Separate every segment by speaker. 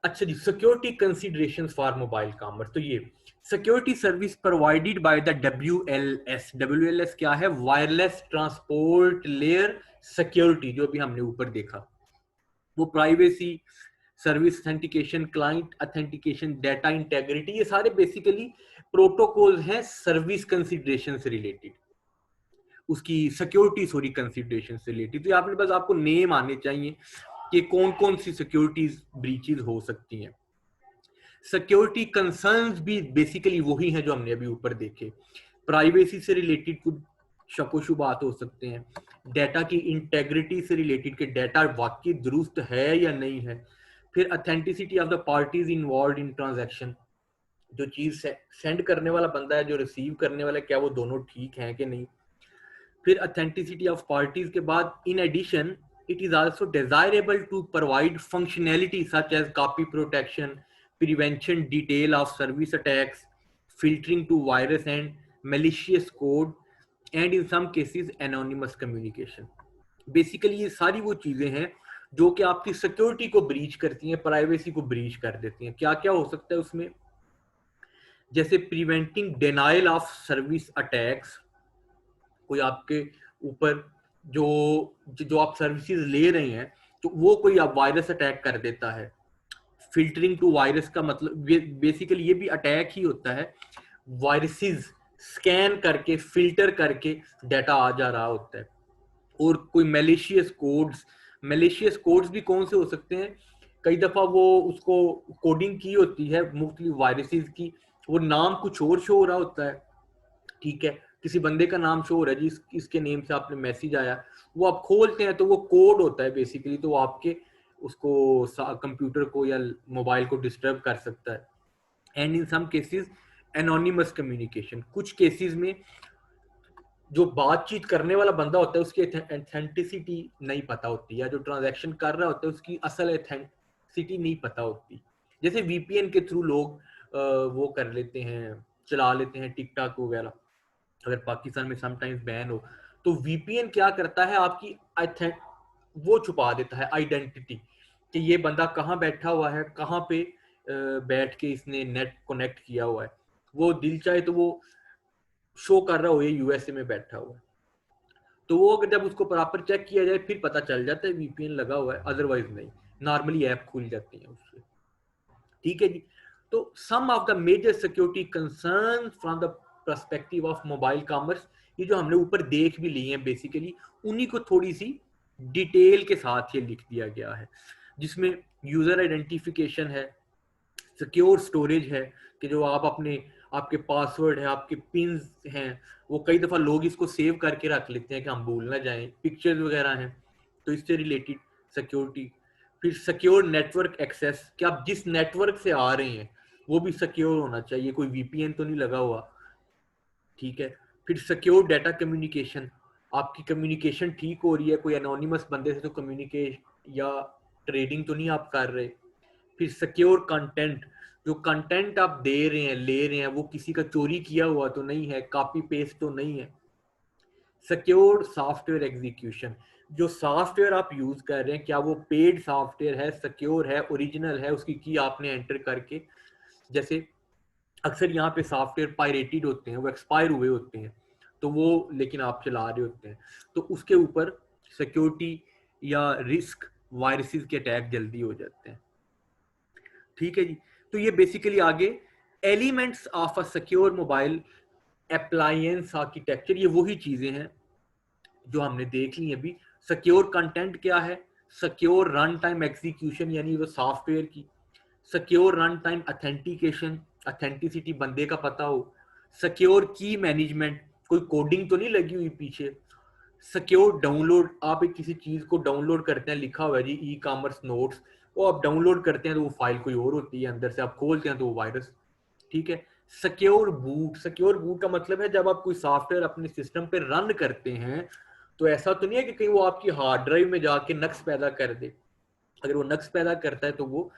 Speaker 1: अच्छा जी, security considerations for mobile commerce. तो ये security service provided by the WLS। WLS क्या है? वायरलेस ट्रांसपोर्ट लेयर सिक्योरिटी, जो भी हमने ऊपर देखा। वो privacy, service authentication, client authentication, data integrity, ये सारे बेसिकली प्रोटोकॉल हैं सर्विस कंसीडरेशन से रिलेटेड, उसकी सिक्योरिटी सॉरी कंसीडरेशन से रिलेटेड। तो आपने बस आपको नेम आने चाहिए कि कौन कौन सी सिक्योरिटीज ब्रीचेज हो सकती हैं। सिक्योरिटी कंसर्न्स भी बेसिकली वही हैं जो हमने अभी ऊपर देखे। प्राइवेसी से रिलेटेड कुछ शको शुबात हो सकते हैं, डाटा की इंटेग्रिटी से रिलेटेड कि डाटा वाकई दुरुस्त है या नहीं है, फिर authenticity of the parties involve in transaction, जो चीज सेंड करने वाला बंदा है, जो रिसीव करने वाला है, क्या वो दोनों ठीक हैं कि नहीं। फिर अथेंटिसिटी ऑफ पार्टीज के बाद in addition it is also desirable to provide functionality such as copy protection, prevention detail of service attacks, filtering to virus and malicious code, and in some cases anonymous communication। Basically ये सारी वो चीजें हैं जो कि आपकी security को breach करती हैं, प्राइवेसी को ब्रीच कर देती हैं। क्या क्या हो सकता है उसमें? जैसे preventing denial of service attacks, कोई आपके ऊपर जो जो आप सर्विसेज ले रहे हैं तो वो कोई आप वायरस अटैक कर देता है। फिल्टरिंग टू वायरस का मतलब बेसिकली ये भी अटैक ही होता है, वायरसेस स्कैन करके फिल्टर करके डाटा आ जा रहा होता है। और कोई मैलिशियस कोड्स भी कौन से हो सकते हैं? कई दफा वो उसको कोडिंग की होती है मुख्तलिफ वायरसेस की, वो नाम कुछ और शो हो रहा होता है, ठीक है, किसी बंदे का नाम शो हो रहा है जी, इसके नेम से आपने मैसेज आया, वो आप खोलते हैं तो वो कोड होता है बेसिकली, तो आपके उसको कंप्यूटर को या मोबाइल को डिस्टर्ब कर सकता है। And in some cases anonymous communication, कुछ केसेस में जो बातचीत करने वाला बंदा होता है उसकी एथेंटिसिटी नहीं पता होती, या जो ट्रांजैक्शन कर रहा होता है उसकी असल एथेंटिसिटी नहीं पता होती। जैसे वीपीएन के थ्रू लोग वो कर लेते हैं, चला लेते हैं टिकटॉक वगैरह, अगर पाकिस्तान में समटाइम्स बैन हो तो वीपीएन क्या करता है, आपकी वो छुपा देता है आइडेंटिटी, कि ये बंदा कहाँ बैठा हुआ है, कहाँ पे बैठ के इसने नेट कनेक्ट किया हुआ है। वो दिल चाहे तो वो शो कर रहा हो ये यूएसए में बैठा हुआ है, तो वो अगर जब उसको प्रॉपर चेक किया जाए फिर पता चल जाता है वीपीएन लगा हुआ है, अदरवाइज नहीं, नॉर्मली ऐप खुल जाती है उससे। ठीक है जी। तो some of the major security concern from the perspective of mobile commerce, ये जो हमने ऊपर देख भी ली हैं बेसिकली, उन्हीं को थोड़ी सी डिटेल के साथ ये लिख दिया गया है, जिसमें यूजर आइडेंटिफिकेशन है, सिक्योर स्टोरेज है, कि जो आप अपने आपके पासवर्ड है, आपके पिन्स हैं, वो कई दफा लोग इसको सेव करके रख लेते हैं कि हम भूल ना जाएं, पिक्चर्स वगैरह हैं, तो इससे रिलेटेड सिक्योरिटी। फिर सिक्योर नेटवर्क एक्सेस, कि आप जिस नेटवर्क से आ रहे हैं वो भी सिक्योर होना चाहिए, कोई वीपीएन तो नहीं लगा हुआ, ठीक है। फिर सिक्योर डाटा कम्युनिकेशन, आपकी कम्युनिकेशन ठीक हो रही है, कोई एनोनिमस बंदे से तो कम्युनिकेट या ट्रेडिंग तो नहीं आप कर रहे। फिर सिक्योर कंटेंट, जो कंटेंट आप दे रहे हैं ले रहे हैं वो किसी का चोरी किया हुआ तो नहीं है, कॉपी पेस्ट तो नहीं है। सिक्योर सॉफ्टवेयर एग्जीक्यूशन, जो सॉफ्टवेयर आप यूज कर रहे हैं क्या वो पेड सॉफ्टवेयर है, सिक्योर है, ओरिजिनल है, उसकी की आपने एंटर करके, जैसे अक्सर यहाँ पे सॉफ्टवेयर पायरेटेड होते हैं, वो एक्सपायर हुए होते हैं, तो वो लेकिन आप चला रहे होते हैं, तो उसके ऊपर सिक्योरिटी या रिस्क वायरसेस के अटैक जल्दी हो जाते हैं। ठीक है जी। तो ये बेसिकली आगे elements of a secure mobile appliance architecture, ये वही चीजें हैं जो हमने देख ली अभी। सिक्योर कंटेंट क्या है? सिक्योर रन टाइम एग्जीक्यूशन, यानी वो सॉफ्टवेयर की। Secure run time authentication, authenticity बंदे का पता हो। सिक्योर की मैनेजमेंट, कोई कोडिंग तो नहीं लगी हुई पीछे। सिक्योर डाउनलोड, आप एक किसी चीज को डाउनलोड करते हैं, लिखा हुआ है जी ई कॉमर्स नोट्स, वो आप डाउनलोड करते हैं तो वो फाइल कोई और होती है, अंदर से आप खोलते हैं तो वो वायरस। ठीक है। सिक्योर बूट, सिक्योर बूट का मतलब है जब आप कोई सॉफ्टवेयर अपने सिस्टम पे रन करते हैं तो ऐसा तो नहीं है कि कहीं वो आपकी हार्ड ड्राइव में जाके नक्स पैदा कर दे, अगर वो नक्स पैदा करता है तो वो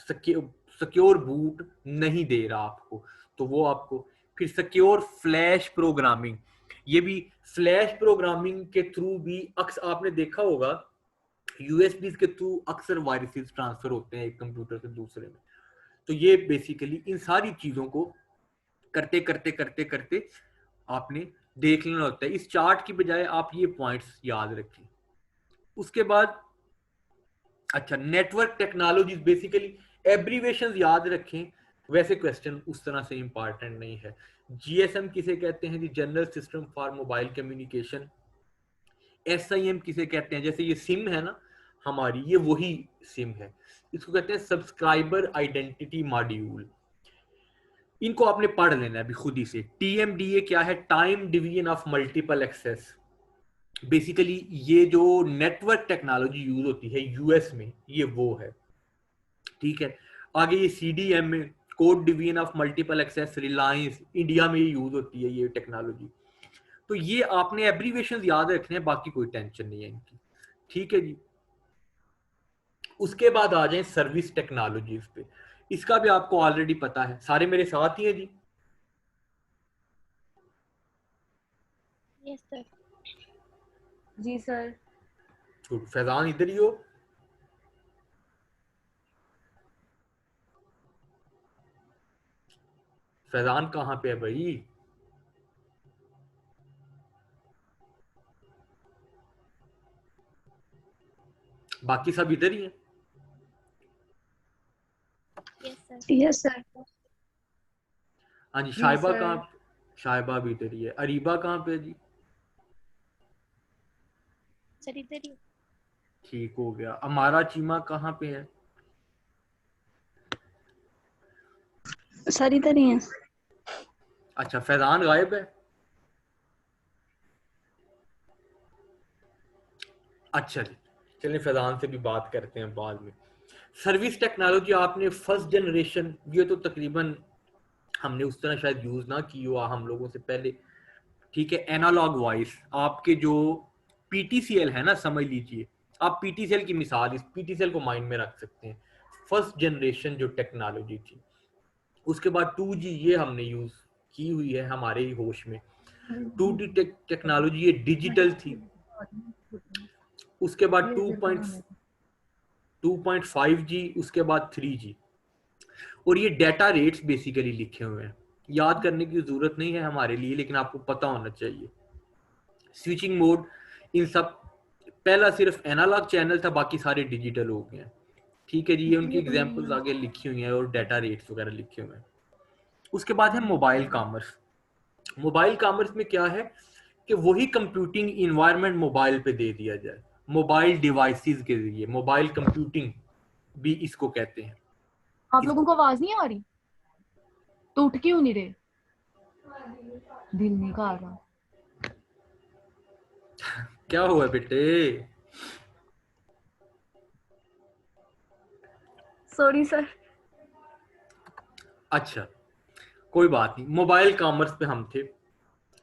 Speaker 1: सिक्योर बूट नहीं दे रहा आपको, तो वो आपको। फिर सिक्योर फ्लैश प्रोग्रामिंग, ये भी फ्लैश प्रोग्रामिंग के थ्रू भी अक्सर आपने देखा होगा यूएसबी के थ्रू अक्सर वायरसेस ट्रांसफर होते हैं एक कंप्यूटर से दूसरे में। तो ये बेसिकली इन सारी चीजों को करते करते करते करते आपने देख लेना होता है। इस चार्ट की बजाय आप ये पॉइंट्स याद रखें। उसके बाद अच्छा, नेटवर्क टेक्नोलॉजीज बेसिकली एब्रीवेशंस याद रखें, वैसे क्वेश्चन उस तरह से इंपॉर्टेंट नहीं है। जीएसएम किसे कहते हैं जी? General system for mobile communication. SIM किसे कहते हैं? जैसे ये सिम है ना हमारी, ये वही सिम है, इसको कहते हैं सब्सक्राइबर आइडेंटिटी मॉड्यूल। इनको आपने पढ़ लेना है अभी खुद ही से। टीएमडीए क्या है? Time division of multiple access. Basically ये जो नेटवर्क टेक्नोलॉजी यूज होती है यूएस में, ये वो है, ठीक है। आगे ये सीडीएम में code division of multiple access, Reliance, India में ये यूज होती है ये टेक्नोलॉजी। तो ये आपने एब्रीविएशन याद रखने हैं, बाकी कोई टेंशन नहीं है इनकी, ठीक है जी। उसके बाद आ जाए सर्विस टेक्नोलॉजीज पे। इसका भी आपको ऑलरेडी पता है, सारे मेरे साथ ही है जी?
Speaker 2: Yes sir. जी सर।
Speaker 1: गुड। फैजान इधर ही हो? फैजान कहाँ पे है भाई? बाकी सब इधर ही हैं?
Speaker 2: Yes sir.
Speaker 1: हाँ जी। शाइबा कहाँ? शाइबा भी इधर ही है। अरीबा कहाँ पे है जी?
Speaker 2: सर इधर ही।
Speaker 1: ठीक हो गया। हमारा चीमा कहाँ पे है?
Speaker 2: सर इधर ही है।
Speaker 1: अच्छा, फैजान गायब है? अच्छा जी, चलिए फैजान से भी बात करते हैं बाद में। सर्विस टेक्नोलॉजी आपने फर्स्ट जनरेशन, ये तो तकरीबन हमने उस तरह शायद यूज ना की हुआ हम लोगों से पहले, ठीक है। एनालॉग वॉइस, आपके जो पीटीसीएल है ना, समझ लीजिए आप पीटीसीएल की मिसाल, इस पीटीसीएल को माइंड में रख सकते हैं। फर्स्ट जनरेशन जो टेक्नोलॉजी थी, उसके बाद 2G ये हमने यूज की हुई है हमारे ही होश में। 2D टेक्नोलॉजी ये डिजिटल थी। उसके बाद 2.5G, उसके बाद 3G। और ये डाटा रेट्स बेसिकली लिखे हुए हैं, याद करने की जरूरत नहीं है हमारे लिए, लेकिन आपको पता होना चाहिए। स्विचिंग मोड, इन सब, पहला सिर्फ एनालॉग चैनल था, बाकी सारे डिजिटल हो गए हैं, ठीक है जी। ये उनकी एग्जांपल्स आगे लिखी हुई हैं और डाटा रेट्स वगैरह लिखे हुए हैं। उसके बाद है मोबाइल कॉमर्स। मोबाइल कॉमर्स में क्या है कि वही कंप्यूटिंग इन्वायरमेंट मोबाइल पे दे दिया जाए, मोबाइल डिवाइसेस के जरिए, मोबाइल कंप्यूटिंग भी इसको कहते हैं।
Speaker 2: आप लोगों को आवाज नहीं आ रही तो उठ क्यों नहीं रहे? दिल नहीं कर रहा।
Speaker 1: क्या हुआ बेटे?
Speaker 2: Sorry sir.
Speaker 1: अच्छा, कोई बात नहीं। मोबाइल कॉमर्स पे हम थे,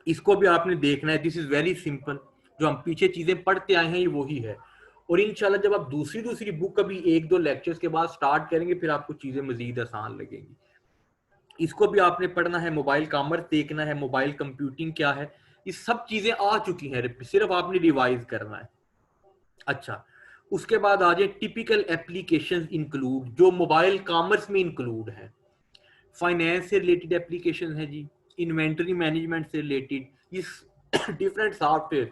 Speaker 1: इसको भी आपने देखना है। दिस इज वेरी सिंपल, जो हम पीछे चीजें पढ़ते आए हैं ये वही है। और इंशाल्लाह जब आप दूसरी दूसरी बुक कभी 1-2 लेक्चर्स के बाद स्टार्ट करेंगे, फिर आपको चीजें मजीद आसान लगेंगी। इसको भी आपने पढ़ना है, मोबाइल कॉमर्स देखना है, मोबाइल कंप्यूटिंग क्या है, ये सब चीजें आ चुकी हैं, सिर्फ आपने रिवाइज करना है। अच्छा, उसके बाद आ जाए टिपिकल एप्लीकेशंस इंक्लूड, जो मोबाइल कॉमर्स में इंक्लूड है। फाइनेंस से रिलेटेड एप्लीकेशन है जी, इन्वेंटरी मैनेजमेंट से रिलेटेड, इस different software,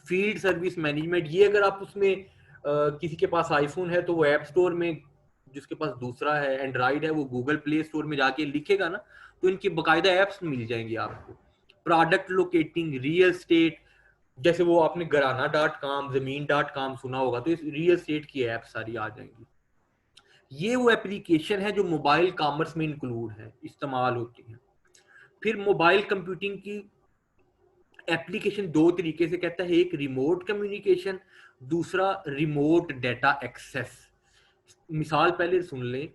Speaker 1: field service management. ये अगर आप उसमें किसी के पास आईफोन है तो वो ऐप स्टोर में, जिसके पास दूसरा है एंड्रॉइड है, वो गूगल प्ले स्टोर में जाके लिखेगा ना, तो इनकी बाकायदा एप्स मिल जाएंगी आपको। प्रोडक्ट लोकेटिंग, रियल स्टेट, जैसे वो आपने घराना.com, जमीन.com सुना होगा, तो इस रियल स्टेट की ऐप सारी आ जाएंगी। ये वो एप्लीकेशन है जो मोबाइल कॉमर्स में इंक्लूड है, इस्तेमाल होती है। फिर मोबाइल कंप्यूटिंग की एप्लीकेशन दो तरीके से कहता है, एक रिमोट कम्युनिकेशन, दूसरा रिमोट डाटा एक्सेस। मिसाल पहले सुन लें,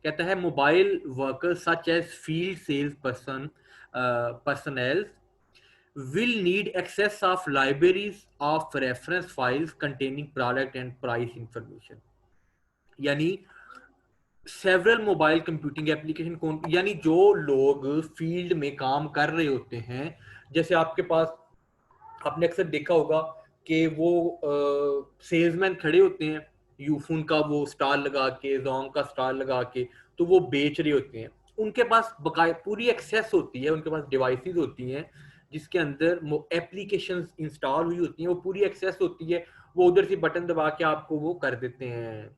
Speaker 1: कहता है mobile workers such as field sales personnel will need access of libraries of reference files containing product and price information। यानी सेवरल मोबाइल कंप्यूटिंग एप्लीकेशन कौन, यानी जो लोग फील्ड में काम कर रहे होते हैं, जैसे आपके पास, आपने अक्सर देखा होगा कि वो सेल्समैन खड़े होते हैं यूफोन का वो स्टार लगा के, जोंग का स्टार लगा के, तो वो बेच रहे होते हैं। उनके पास बकाया पूरी एक्सेस होती है, उनके पास डिवाइसेस होती हैं जिसके अंदर एप्लीकेशंस इंस्टॉल हुई होती हैं, वो पूरी एक्सेस होती है। वो उधर से बटन दबा के आपको वो कर देते हैं,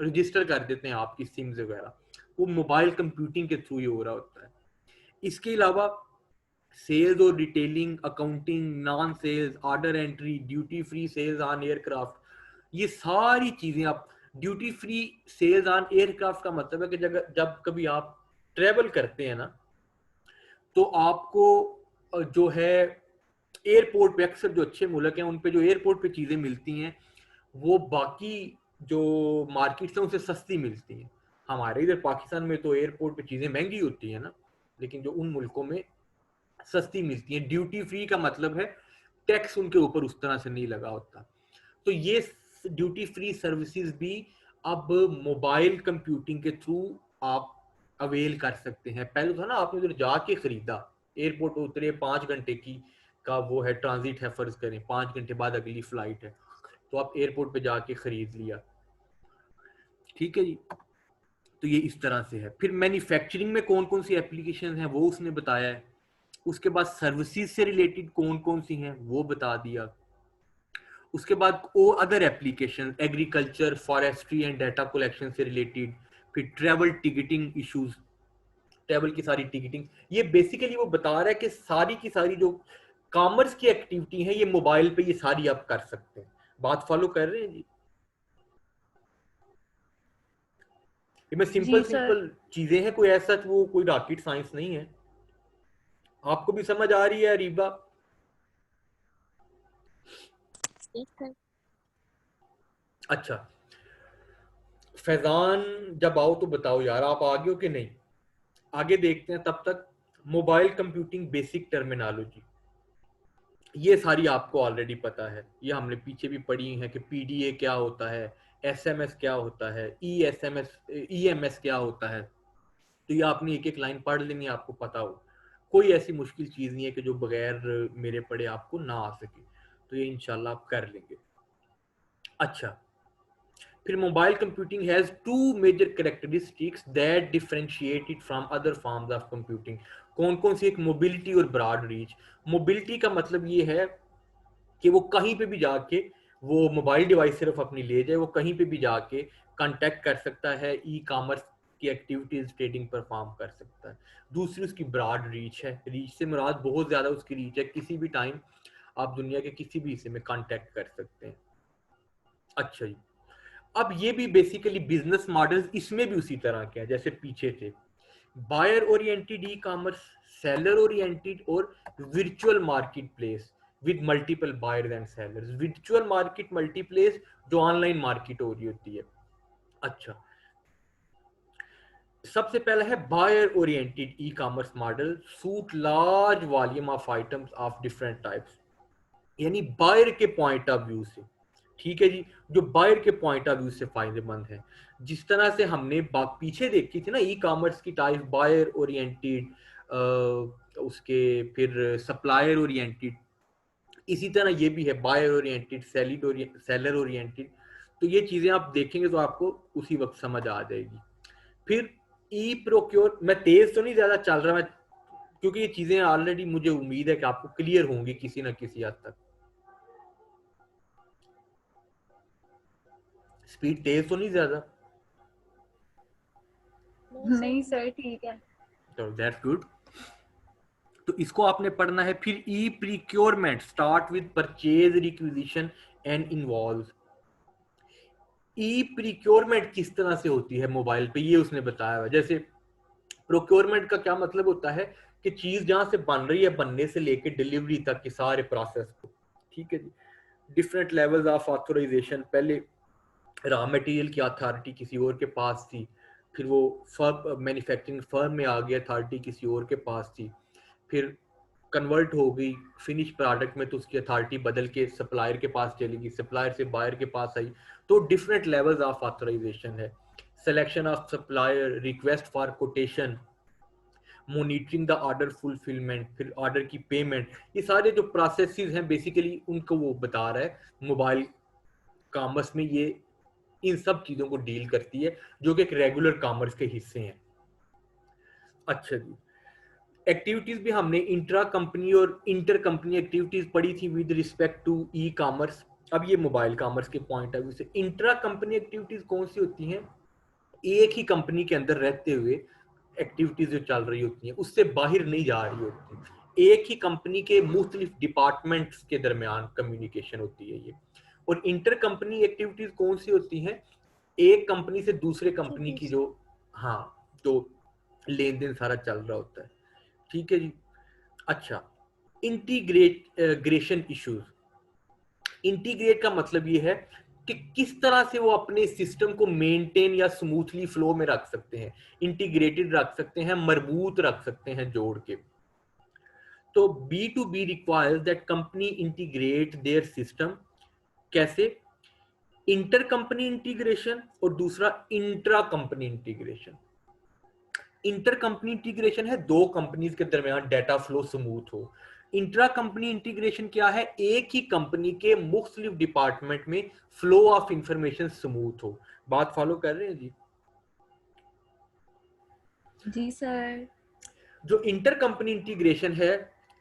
Speaker 1: रजिस्टर कर देते हैं आपकी सिम्स वगैरह। वो मोबाइल कंप्यूटिंग के थ्रू ही हो रहा होता है। इसके अलावा सेल्स और retailing, accounting, non sales, order entry, duty free sales on aircraft, ये सारी चीजें आप, duty free sales on aircraft का मतलब है कि जब कभी आप ट्रेवल करते हैं ना, तो आपको जो है एयरपोर्ट पे, अक्सर जो अच्छे मुल्क हैं उन पे जो एयरपोर्ट पे चीजें मिलती हैं वो बाकी जो मार्केट्स हैं उनसे सस्ती मिलती हैं। हमारे इधर पाकिस्तान में तो एयरपोर्ट पे चीजें महंगी होती हैं ना, लेकिन जो उन मुल्कों में सस्ती मिलती है। ड्यूटी फ्री का मतलब है टैक्स उनके ऊपर उस तरह से नहीं लगा होता। तो ये ड्यूटी फ्री सर्विसेज भी अब मोबाइल कंप्यूटिंग के थ्रू आप अवेल कर सकते हैं। पहले था ना आपने उधर जाके खरीदा, एयरपोर्ट उतरे, 5 घंटे की का वो है ट्रांजिट है, फर्ज करें 5 घंटे बाद अगली फ्लाइट है, तो आप एयरपोर्ट पे जाके खरीद लिया, ठीक है जी। तो ये इस तरह से है। फिर मैन्युफैक्चरिंग में कौन कौन सी एप्लीकेशन है वो उसने बताया है। उसके बाद सर्विसेज से रिलेटेड कौन कौन सी हैं वो बता दिया। उसके बाद ओ other application, agriculture, forestry and data collection से रिलेटेड। फिर ट्रैवल टिकटिंग इश्यूज, ट्रैवल की सारी टिकटिंग, ये बेसिकली वो बता रहा है कि सारी की सारी जो कॉमर्स की एक्टिविटी है ये मोबाइल पे ये सारी आप कर सकते हैं। बात फॉलो कर रहे हैं जी? ये में सिंपल
Speaker 2: जी सर।
Speaker 1: सिंपल चीजें हैं, कोई ऐसा वो कोई रॉकेट साइंस नहीं है। आपको भी समझ आ रही है रीबा? अच्छा फैजान, जब आओ तो बताओ यार आप आगे हो कि नहीं। आगे देखते हैं। तब तक मोबाइल कंप्यूटिंग बेसिक टर्मिनोलॉजी, ये सारी आपको ऑलरेडी पता है, ये हमने पीछे भी पढ़ी है कि पीडीए क्या होता है, एसएमएस क्या होता है, ईएसएमएस, ईएमएस क्या होता है। तो ये आपने एक एक लाइन पढ़ लेनी, आपको पता हो। कोई ऐसी मुश्किल चीज नहीं है कि जो बगैर मेरे पढ़े आपको ना आ सके, तो ये इंशाल्लाह आप कर लेंगे। अच्छा, फिर mobile computing has two major characteristics that differentiate it from other forms of computing. कौन कौन सी? एक मोबिलिटी और ब्रॉड रीच। मोबिलिटी का मतलब ये है कि वो कहीं पे भी जाके, वो मोबाइल डिवाइस सिर्फ अपनी ले जाए, वो कहीं पे भी जाके कांटेक्ट कर सकता है, ई कॉमर्स की एक्टिविटीज ट्रेडिंग परफॉर्म कर सकता है। दूसरी उसकी ब्रॉड रीच है, रीच से मुराद बहुत ज्यादा उसकी रीच है, किसी भी टाइम आप दुनिया के किसी भी हिस्से में कांटेक्ट कर सकते हैं। अच्छा जी, अब ये भी बेसिकली बिजनेस मॉडल्स इसमें भी उसी तरह के हैं जैसे पीछे थे। Buyer oriented e commerce, seller oriented और virtual market place with multiple buyers and sellers. Virtual market multiplace जो ऑनलाइन मार्केट हो रही होती है। अच्छा, सबसे पहला है buyer oriented e commerce model suit large volume of items of different types, यानी बायर के पॉइंट ऑफ व्यू से, ठीक है जी, जो बायर के पॉइंट ऑफ व्यू से फायदेमंद है। जिस तरह से हमने बात पीछे देखी थी ना ई कॉमर्स की टाइप, बायर ओरिएंटेड, उसके फिर सप्लायर ओरिएंटेड, इसी तरह ये भी है बायर ओरिएंटेड, सेलर ओरिएंटेड। तो ये चीजें आप देखेंगे तो आपको उसी वक्त समझ आ जाएगी। फिर ई प्रोक्योर, मैं तेज तो नहीं ज्यादा चल रहा मैं, क्योंकि ये चीजें ऑलरेडी मुझे उम्मीद है कि आपको क्लियर होंगी किसी ना किसी हद तक। स्पीड तेज तो नहीं ज्यादा?
Speaker 2: नहीं सर ठीक है।
Speaker 1: तो दैट्स गुड। तो इसको आपने पढ़ना है। फिर e procurement start with purchase, requisition and involve. E procurement किस तरह से होती है मोबाइल पे, ये उसने बताया हुआ। जैसे प्रोक्योरमेंट का क्या मतलब होता है कि चीज जहां से बन रही है, बनने से लेके डिलीवरी तक के सारे प्रोसेस को, ठीक है जी। डिफरेंट लेवल्स ऑफ ऑथराइजेशन, पहले रॉ मटेरियल की अथॉरिटी किसी और के पास थी, फिर वो फर्म, मैन्युफैक्चरिंग फर्म में आ गई, अथॉरिटी किसी और के पास थी, फिर कन्वर्ट हो गई फिनिश प्रोडक्ट में, तो उसकी अथॉरिटी बदल के सप्लायर के पास चली गई, सप्लायर से बायर के पास आई। तो डिफरेंट लेवल्स ऑफ ऑथराइजेशन है। Selection of supplier, request for quotation, monitoring the order fulfilment, फिर ऑर्डर की पेमेंट, ये सारे जो प्रोसेसेस हैं बेसिकली उनको वो बता रहा है। मोबाइल कॉमर्स में ये इन सब चीजों को डील करती है जो कि एक रेगुलर कॉमर्स के हिस्से हैं। अच्छा जी, एक्टिविटीज भी हमने इंट्रा कंपनी और इंटर कंपनी एक्टिविटीज पढ़ी थी with respect to e commerce. अब ये मोबाइल कॉमर्स के पॉइंट ऑफ व्यू से इंट्रा कंपनी एक्टिविटीज कौन सी होती हैं? एक ही कंपनी के अंदर रहते हुए एक्टिविटीज जो चल रही होती हैं उससे बाहर नहीं जा रही होती, एक ही कंपनी के मुख्तलिफ डिपार्टमेंट्स के दरमियान कम्युनिकेशन होती है ये। और इंटर कंपनी एक्टिविटीज कौन सी होती हैं? एक कंपनी से दूसरे कंपनी की जो, हाँ, जो लेन देन सारा चल रहा होता है। ठीक है जी। अच्छा, इंटीग्रेशन इश्यूज। इंटीग्रेट का मतलब ये है कि किस तरह से वो अपने सिस्टम को मेंटेन या स्मूथली फ्लो में रख सकते हैं, इंटीग्रेटेड रख सकते हैं, मजबूत रख सकते हैं जोड़ के। तो B2B requires that company integrate there system. कैसे? इंटर कंपनी इंटीग्रेशन और दूसरा intra company integration. Inter company integration है दो कंपनीज के दरमियान डाटा फ्लो स्मूथ हो। इंट्रा कंपनी इंटीग्रेशन क्या है? एक ही कंपनी के मुख्तलिफ डिपार्टमेंट में फ्लो ऑफ इंफॉर्मेशन स्मूथ हो। बात फॉलो कर रहे हैं जी?
Speaker 2: जी सर।
Speaker 1: जो इंटर कंपनी इंटीग्रेशन है,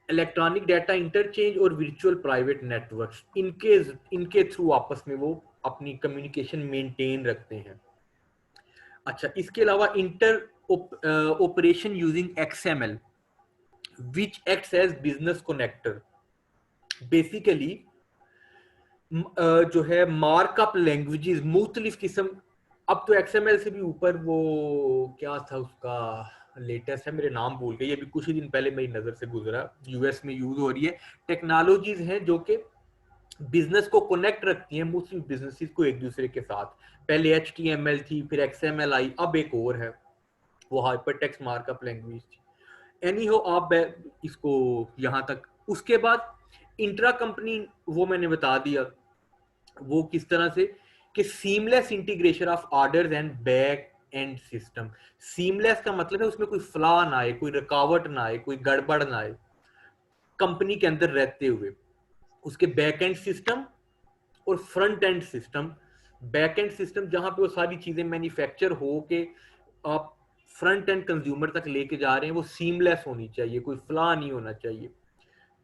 Speaker 1: इलेक्ट्रॉनिक डाटा इंटरचेंज और वर्चुअल प्राइवेट नेटवर्क्स, इनके थ्रू आपस में वो अपनी कम्युनिकेशन मेंटेन रखते हैं। अच्छा, इसके अलावा inter operation using XML which acts as business connector। Basically जो है मार्कअप लैंग्वेजेस मुख्तलिफ किस्म, अब तो XML से भी ऊपर वो क्या था उसका लेटेस्ट है, मेरे नाम भूल गए, ये भी कुछ ही दिन पहले मेरी नजर से गुजरा, US में यूज हो रही है। टेक्नोलॉजीज हैं जो कि बिजनेस को कनेक्ट रखती हैं मुख्तलिफ बिजनेसेस को एक दूसरे के साथ। पहले HTML थी, फिर XML आई, अब एक और है वो हाइपरटेक्स्ट मार्कअप लैंग्वेज थी। एनी हो, आप इसको यहां तक। उसके बाद इंट्रा कंपनी, वो मैंने बता दिया वो किस तरह से कि seamless integration of orders and back and system. Seamless का मतलब है उसमें कोई फ्लॉ ना आए, कोई रुकावट ना आए, कोई गड़बड़ ना आए कंपनी के अंदर रहते हुए। उसके बैक एंड सिस्टम और front end system. Back and system जहां पे वो सारी चीजें मैन्युफैक्चर हो के आप फ्रंट एंड कंज्यूमर तक लेके जा रहे हैं, वो सीमलेस होनी चाहिए, कोई फ्लॉ नहीं होना चाहिए।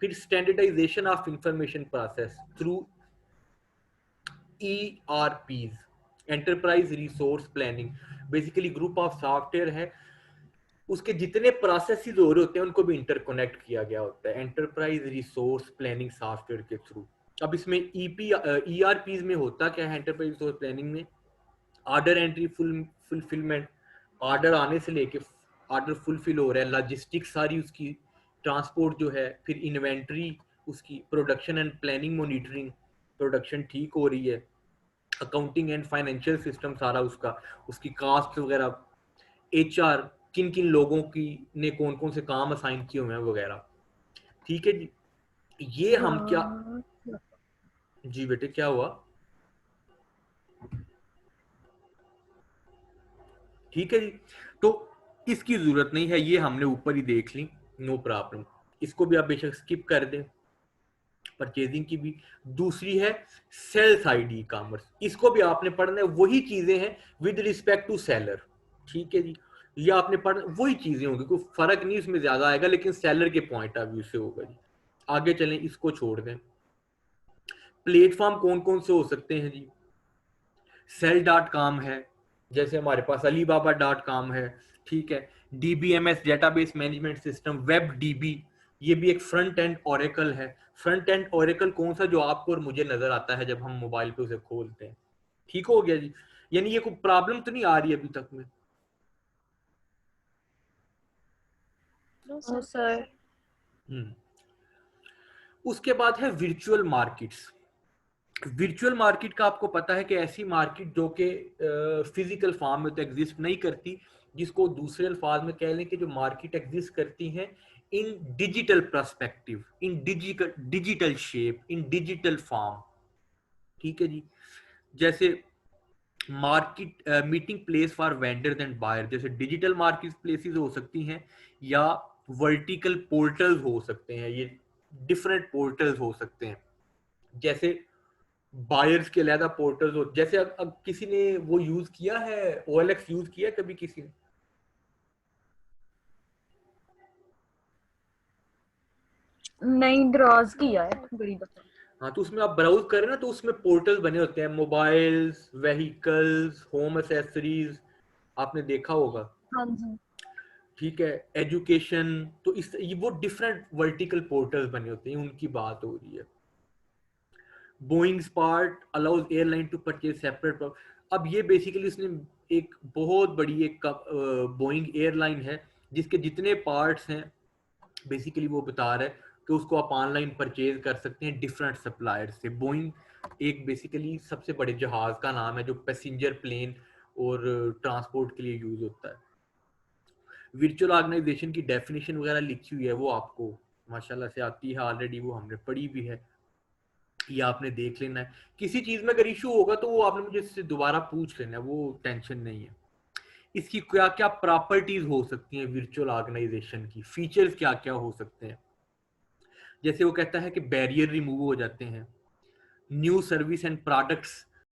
Speaker 1: फिर standardisation of information process through ERPs, enterprise resource planning. Basically group of software है, उसके जितने प्रोसेसेस हो रहे होते हैं उनको भी इंटरकनेक्ट किया गया होता है एंटरप्राइज रिसोर्स प्लानिंग सॉफ्टवेयर के थ्रू। अब इसमें ERPs में होता क्या है? एंटरप्राइज रिसोर्स प्लानिंग में ऑर्डर एंट्री फुलफिलमेंट, ऑर्डर आने से लेके ऑर्डर फुलफिल हो रहा है, लॉजिस्टिक्स सारी उसकी, ट्रांसपोर्ट जो है, फिर इन्वेंट्री उसकी, production and planning monitoring, production ठीक हो रही है, अकाउंटिंग एंड फाइनेंशियल सिस्टम सारा उसका, उसकी कास्ट वगैरह, HR किन किन लोगों की ने कौन कौन से काम असाइन किए हुए हैं वगैरह। ठीक है जी। ये हम क्या,
Speaker 2: हाँ।
Speaker 1: जी बेटे क्या हुआ? ठीक है जी। तो इसकी जरूरत नहीं है, ये हमने ऊपर ही देख ली, नो प्रॉब्लम। इसको भी आप बेशक स्किप कर दें। परचेजिंग की भी दूसरी है सेल साइड ई कॉमर्स, इसको भी आपने पढ़ना है, वही चीजें हैं विद रिस्पेक्ट टू सेलर। ठीक है जी, ये आपने पढ़ना, वही चीजें होंगी, कोई फर्क नहीं उसमें ज्यादा आएगा, लेकिन सेलर के पॉइंट ऑफ व्यू से होगा जी। आगे चलें, इसको छोड़ दें। प्लेटफॉर्म कौन कौन से हो सकते हैं जी? Sell.com है, जैसे हमारे पास Alibaba.com है। ठीक है, DBMS database management system, WebDB, ये भी एक फ्रंट एंड ओरेकल है। फ्रंट एंड ओरेकल कौन सा? जो आपको और मुझे नजर आता है जब हम मोबाइल पे उसे खोलते हैं। ठीक हो गया जी, यानी ये कोई प्रॉब्लम तो नहीं आ रही अभी तक में?
Speaker 2: No sir.
Speaker 1: उसके बाद है वर्चुअल मार्केट्स। वर्चुअल मार्केट का आपको पता है कि ऐसी मार्केट जो कि फिजिकल फॉर्म में तो एग्जिस्ट नहीं करती, जिसको दूसरे अल्फाज में कह लें कि जो मार्केट एग्जिस्ट करती हैं in digital perspective, in digital shape, in digital form. ठीक है जी, जैसे market meeting place for vendors and buyer, जैसे डिजिटल मार्केट प्लेसेस हो सकती हैं या वर्टिकल पोर्टल्स हो सकते हैं, ये डिफरेंट पोर्टल्स हो सकते हैं। जैसे बायर्स के अलग पोर्टल्स हो, जैसे अब किसी ने वो यूज किया है, OLX यूज किया कभी किसी ने?
Speaker 2: नहीं, ब्राउज किया है बड़ी दफा।
Speaker 1: हाँ, तो उसमें आप ब्राउज करें ना, तो उसमें पोर्टल्स बने होते हैं, मोबाइल्स, व्हीकल्स, होम एसेसरीज, आपने देखा होगा।
Speaker 2: हाँ जी।
Speaker 1: ठीक है, एजुकेशन, तो इस ये वो डिफरेंट वर्टिकल पोर्टल्स बने होते हैं, उनकी बात हो रही है। Boeing part allows airline to purchase separate. अब ये बेसिकली इसने एक बहुत बड़ी एक बोइंग एयरलाइन है जिसके जितने पार्ट्स हैं, बेसिकली वो बता रहा है कि उसको आप ऑनलाइन परचेज कर सकते हैं डिफरेंट सप्लायर से। बोइंग एक बेसिकली सबसे बड़े जहाज का नाम है जो पैसेंजर प्लेन और ट्रांसपोर्ट के लिए यूज होता है। वर्चुअल ऑर्गेनाइजेशन की डेफिनेशन वगैरह लिखी हुई है, वो आपको माशाल्लाह से आती है ऑलरेडी, वो हमने पढ़ी भी है, ये आपने देख लेना है। किसी चीज में अगर इशू होगा तो वो आपने मुझे इससे दोबारा पूछ लेना है, वो टेंशन नहीं है। इसकी क्या क्या प्रॉपर्टीज हो सकती हैं वर्चुअल ऑर्गेनाइजेशन की, फीचर्स क्या क्या हो सकते हैं। जैसे वो कहता है कि बैरियर रिमूव हो जाते हैं, न्यू सर्विस एंड प्रोडक्ट्स